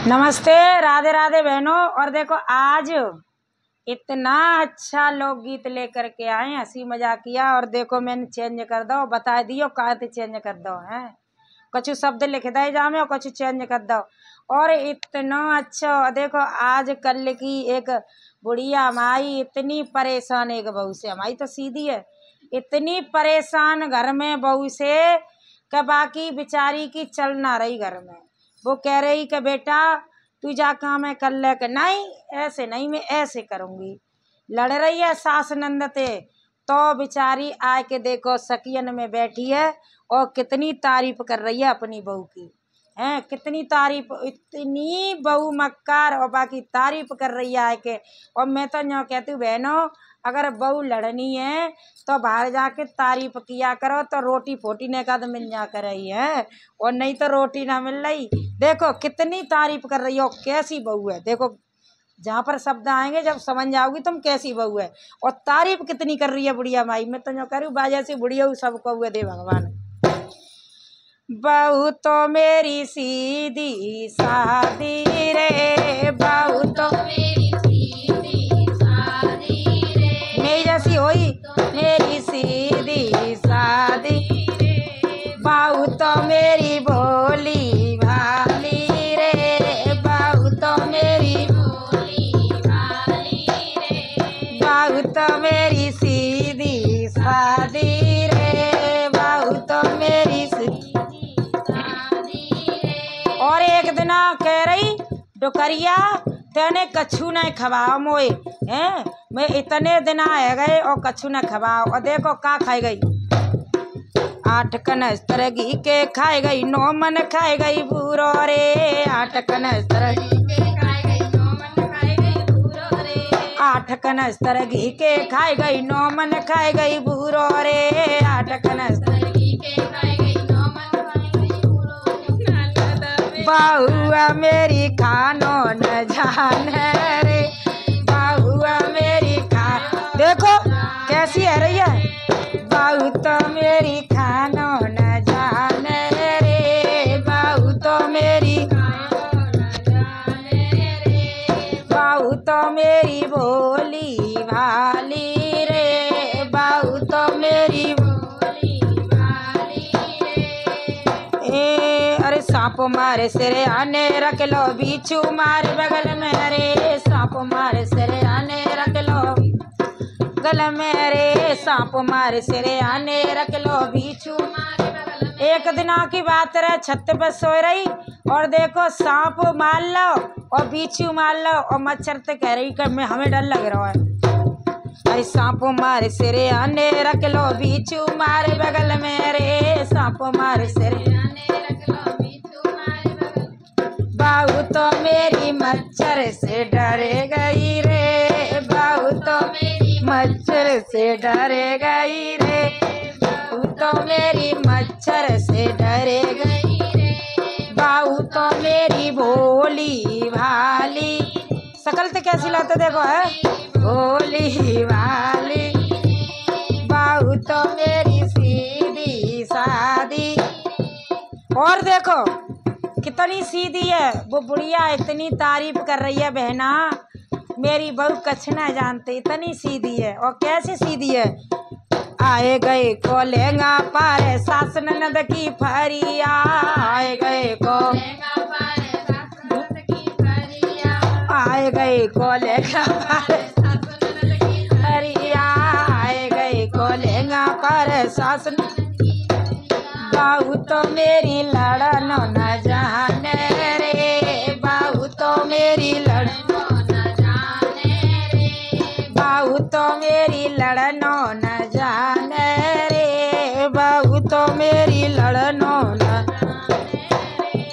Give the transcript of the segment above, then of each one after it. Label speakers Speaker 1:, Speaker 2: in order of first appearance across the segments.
Speaker 1: नमस्ते, राधे राधे बहनों। और देखो आज इतना अच्छा लोकगीत लेकर के आए, हंसी मजाक किया। और देखो मैंने चेंज कर दो, बता दियो कहते चेंज कर दो है, कुछ शब्द लिख दे जामे और कुछ चेंज कर दो। और इतना अच्छा देखो आज कल की एक बुढ़िया हमारी इतनी परेशान, एक बहू से, हमारी तो सीधी है, इतनी परेशान घर में बहू से कि बाकी बेचारी की चल ना रही घर में। वो कह रही कि बेटा तू जा काम है कर ले, के नहीं ऐसे नहीं, मैं ऐसे करूँगी। लड़ रही है सास नंदते, तो बेचारी आए के देखो सकियन में बैठी है और कितनी तारीफ कर रही है अपनी बहू की, हैं कितनी तारीफ, इतनी बहू मक्कार और बाकी तारीफ कर रही है आए के। और मैं तो यूँ कहती हूँ बहनों, अगर बहू लड़नी है तो बाहर जाके तारीफ किया करो, तो रोटी फोटी ने का तो मिल जा कर रही है, और नहीं तो रोटी ना मिल रही। देखो कितनी तारीफ कर रही हो, कैसी बहू है। देखो जहाँ पर शब्द आएंगे जब समझ जाओगी तुम कैसी बहू है, और तारीफ कितनी कर रही है बुढ़िया माई। मैं तो यूँ कह रही हूँ बाजा से बुढ़िया सबको हुए दे भगवान। बहू तो मेरी सीधी सादी रे, बहू तो मेरी सीधी सादी रे, मेरी जैसी होई मेरी सीधी सादी रे, बहू तो मेरी भोली भाली रे, बहू तो मेरी भोली भाली रे, बहू तो मेरी सीधी सादी रे, बहू तो मेरी। और एक दिन कह रही डुकरिया तेने कछु न खवाओ मोए, हैं मैं इतने दिन आ गए और कछु न खवाओ। और देखो का खाई गई, 8 कनस्तर घी के खाए गई, 9 मन खाए गई बूरो रे, 8 कनस्तर घी के खाए गई, 9 मन खाए गई बूरो रे, 8 कनस्तर घी के खाए गई, 9 मन खाए गई बूरो रे, 8 कनस्तर घी के खाए गई, 9 मन खाए गई बूरो रे। बहुआ मेरी खानो न जाने रे, बहुआ मेरी देखो कैसी है रही है, बहू तो मेरी खानो न जाने रे, बहू तो मेरी खानो न जाने रे, बहू तो मेरी भोली भाली रे, बहू तो मेरी भोली भाली रे। अरे सांप मारे सिरे आने रख लो, बिच्छू मारे बगल में रे, सांप मारे सिरे आने रख लो गल में रे, सांप मारे सिरे आने रख लो, बिच्छू मारे बगल में। एक दिन की बात रहे, छत पर सो रही और देखो सांप मार लो और बिच्छू मार लो, और मच्छर तो कह रही कि मैं हमें डर लग रहा है। अरे सांप मारे सिरे आने रख लो, बिच्छू मारे बगल में रे, सांप मारे सिरे आने रख लो, बिच्छू मारे बगल में। बहू तो मेरी मच्छर से डरे गई रे, बहू तो मेरी मच्छर से डरे गई रे, बहू तो मेरी मच्छर से डरे गई रे, बहू तो मेरी भोली भाली। शकल तो कैसी लगती देखो है, भोली भाली, बहू तो मेरी सीधी सादी। और देखो कितनी सीधी है वो बुढ़िया, इतनी तारीफ कर रही है बहना, मेरी बहू कछ ना जानते, इतनी सीधी है। और कैसे सीधी है, आए गए को लेंगा पारे सास ननद की फरिया, आए गए को लेंगा पारे सास ननद की फरिया, आए गए को लेंगा पारे सास ननद की फरिया, आए गए को लेंगा पारे सास ननद की फरिया। बहू तो मेरी लड़नो न जाने रे, बहू तो मेरी लड़नो न जाने रे, बहू तो मेरी लड़नो न जाने रे, बहू तो मेरी लड़नो न जाने रे,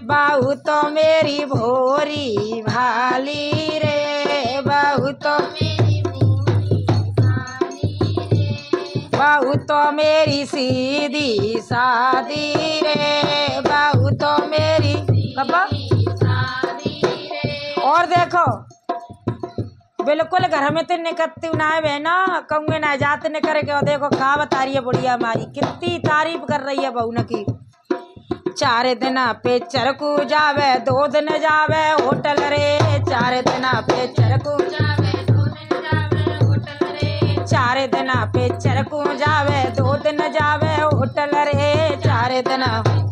Speaker 1: बहू तो मेरी भोरी भाली रे, बहू तो मेरी भोरी भाली रे, बहू तो मेरी सीधी सादी रे, बहू तो मेरी सादी रे। और देखो बिल्कुल घर में तो निकलती ना है बहना, कहूँगे ना जात न करे। देखो कहा बता रही है बुढ़िया मारी, कितनी तारीफ कर रही है बहू न की। 4 दिन पे चरकू जावे 2 दिन जावे होटल रे। 4 दिन पे चरकू जावे 2 दिन जावे होटल रे। 4 दिन पे चरकू जावे 2 दिन जावे होटल रे। 4 दिन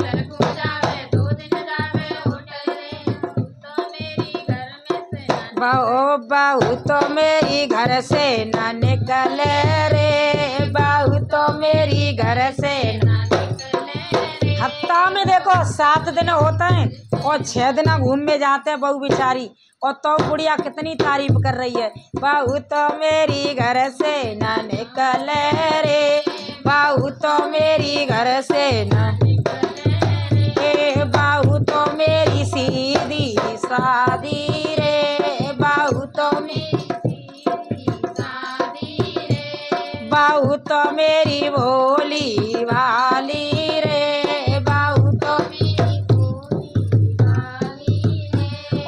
Speaker 1: चरकू जावे 2 दिन जावे होटल रे। तो मेरी घर में से बहू तो मेरी घर से ना निकले रे। बहू तो मेरी घर से ना हफ्ता में देखो 7 दिन होते हैं और 6 दिन घूम में जाते हैं बहू बेचारी। और तो बुढ़िया कितनी तारीफ कर रही है, बहू तो मेरी घर से न निकले रे। बहू तो मेरी घर से न निकले। बहू तो मेरी सीधी शादी रे। बहू तो मेरी सीधी शादी रे। बहू तो मेरी भोली भाली रे।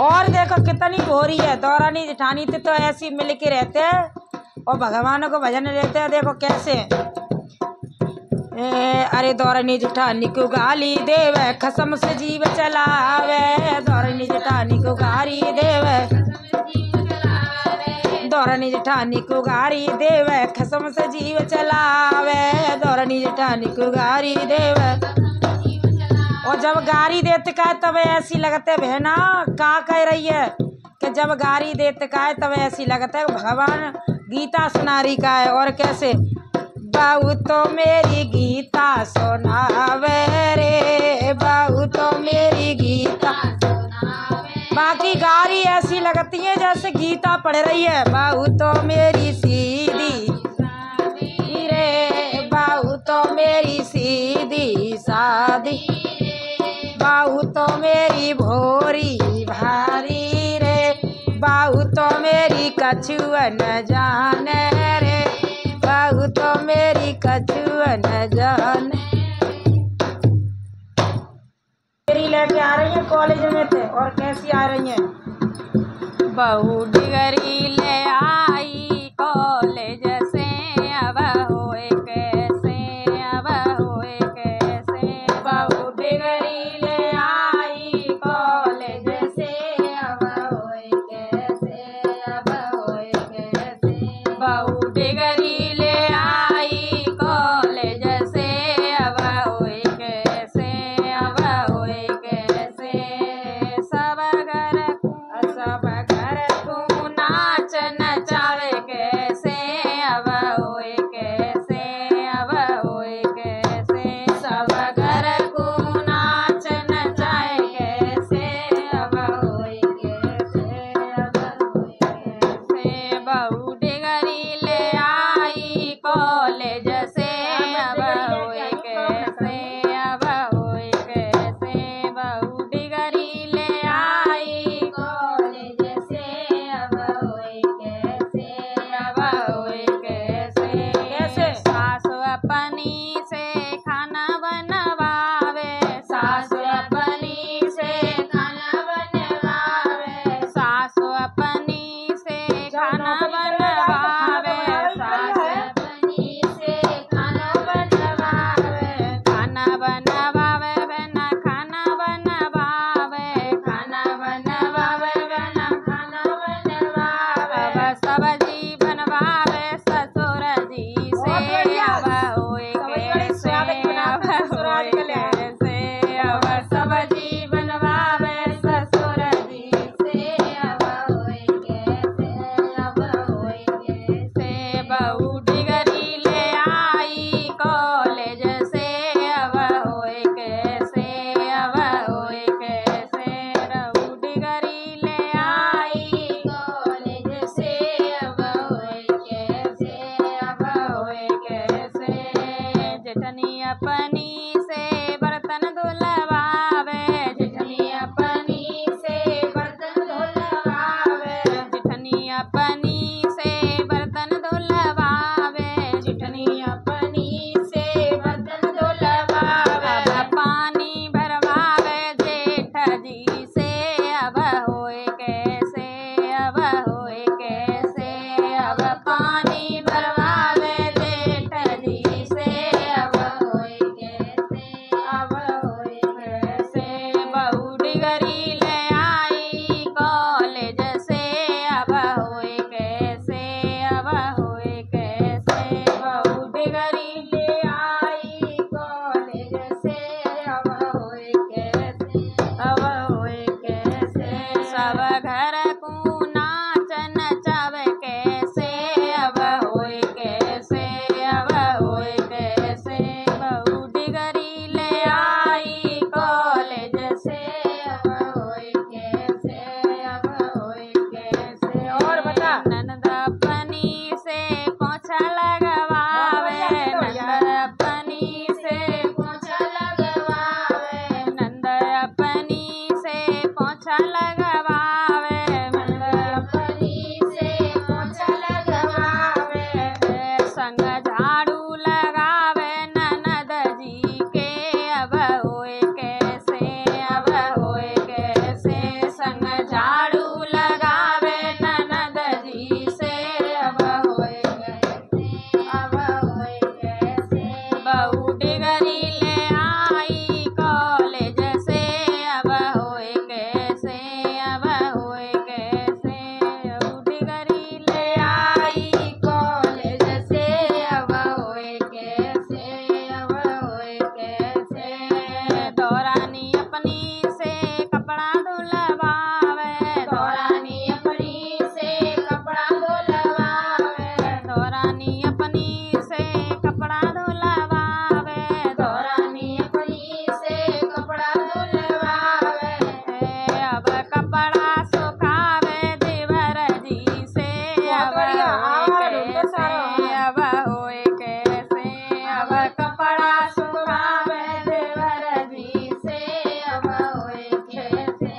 Speaker 1: और देखो कितनी भोरी है। दौरानी जेठानी तो ऐसी मिल के रहते हैं और भगवानों को भजन लेते हैं। देखो कैसे अरे दौरानी जेठानी को गाली देवे खसम से जीव चलावे। दौरानी जेठानी को गाली देवे दौरानी जेठानी को गाली देवे खसम से जीव चलावे। दौरानी जेठानी को गाली देवे और जब गारी देते का तब ऐसी लगते बहना का कह रही है कि जब गारी देते का तब ऐसी लगता है भगवान गीता सुनारी का है। और कैसे बहू तो मेरी गीता सुनावे रे। बहू तो मेरी गीता बाकी गारी ऐसी लगती है जैसे गीता पढ़ रही है। बहू तो मेरी सीधी रे। बहू तो मेरी सीधी शादी। बहू तो मेरी भोरी भारी रे। बहू तो मेरी कछुअन जाने रे। बहू तो मेरी कछुअन जाने। डिग्री लेके आ रही है कॉलेज में थे और कैसी आ रही है बहू डिग्री ले आई कॉलेज से। अब होए कैसे अब होए कैसे बहू डिग्री बहू डिग्री ले आई कॉलेज से। अब होए कैसे अब होए कैसे सब घर को नाच नचावे कैसे। अब होए कैसे अब होए कैसे सब घर को नाच नचाए कैसे। अब होए कैसे अब होए कैसे बहू डिग्री ले आई कॉलेज से। अब होए कैसे अब होए कैसे बहू डिग्री ले आई कॉलेज से। अब होए कैसे अब होए कैसे कैसे सास अपनी से खाना बनवावे। सास अपनी से खाना बनवावे। सास अपनी से खाना बनवावे। सास अपनी से खाना बनवावे। खाना बनवावे बना खाना बनवावे। खाना बनवावे बना खाना बनवावे। अब सब्जी बनवावे ससुर जी से। अब होए कैसे अब होए कैसे अब सब्जी बनवावे ससुर जी से। अब होए कैसे अब होए कैसे बहू डिग्री ले आई कॉलेज से। अब होए कैसे अब होए कैसे बहू डिग्री ले आई कॉलेज से। अब होए कैसे अब होए कैसे जेठनी अपनी से बर्तन धुलवावे। जेठनी अपनी से बर्तन धुलवावे। जेठनी अपनी से बर्तन धुलवावे। जेठनी अपनी से बर्तन धुलवावे। अब पानी भरवावे जेठ जी से। अब होए कैसे अब होए कैसे अब पानी भरवावे जेठ जी से। अब होए कैसे अब होए कैसे कैसे, सब घर को नाच नचावे कैसे, अब होए कैसे, अब होए कैसे, बहू डिगरी ले आई कॉलेज से, अब होए कैसे, अब होए कैसे। और बता। ननद अपनी से पोछा लगवावे, नंद अपनी से पोछा लगवावे, नंद अपनी से पोछा लगवावे, नंद अपनी से पोछा लगवावे, संग झाड़ू लगावे ननद जी के, अब होए कैसे, अब होए कैसे, संग झाड़ू लगावे ननद जी से, अब होए कैसे, अब होए कैसे, बहू डिगरी ले आई कॉलेज से, अब होए कैसे, अब होए कैसे, बहू डिगरी ले आई कॉलेज से, अब होए कैसे, अब होए कैसे, दौरानी अपनी से कपड़ा धुलवावे, दौरानी अपनी से कपड़ा धुलवावे, दौरानी अपनी से कपड़ा धुलवावे, दौरानी अपनी से कपड़ा धुलवावे, अब कपड़ा सुखावे देवर जी से, अब होए कैसे, अब होए कैसे, अब कपड़ा सुखावे देवर जी से, अब होए कैसे,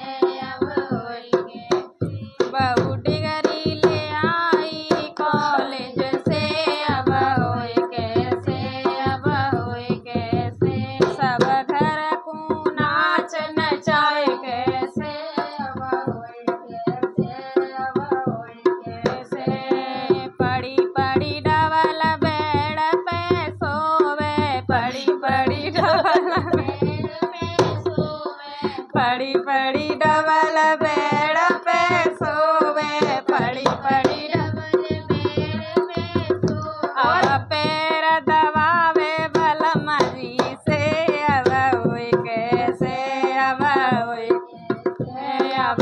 Speaker 1: अब होए कैसे, बहू डिगरी ले आई कॉलेज से, अब होए कैसे, अब होए कैसे, सब घर को नाच नचाए कैसे, अब होए कैसे, अब होए कैसे, पड़ी पड़ी डबल बेड पे सोवे, पड़ी पड़ी डबल बेड पे सोवे, पड़ी पड़ी डबल बेड पे सोवे, पड़ी पड़ी डबल बेड पे सोवे, और पैर दबावे बलमा जी से, अब होए कैसे, अब होए कैसे, अब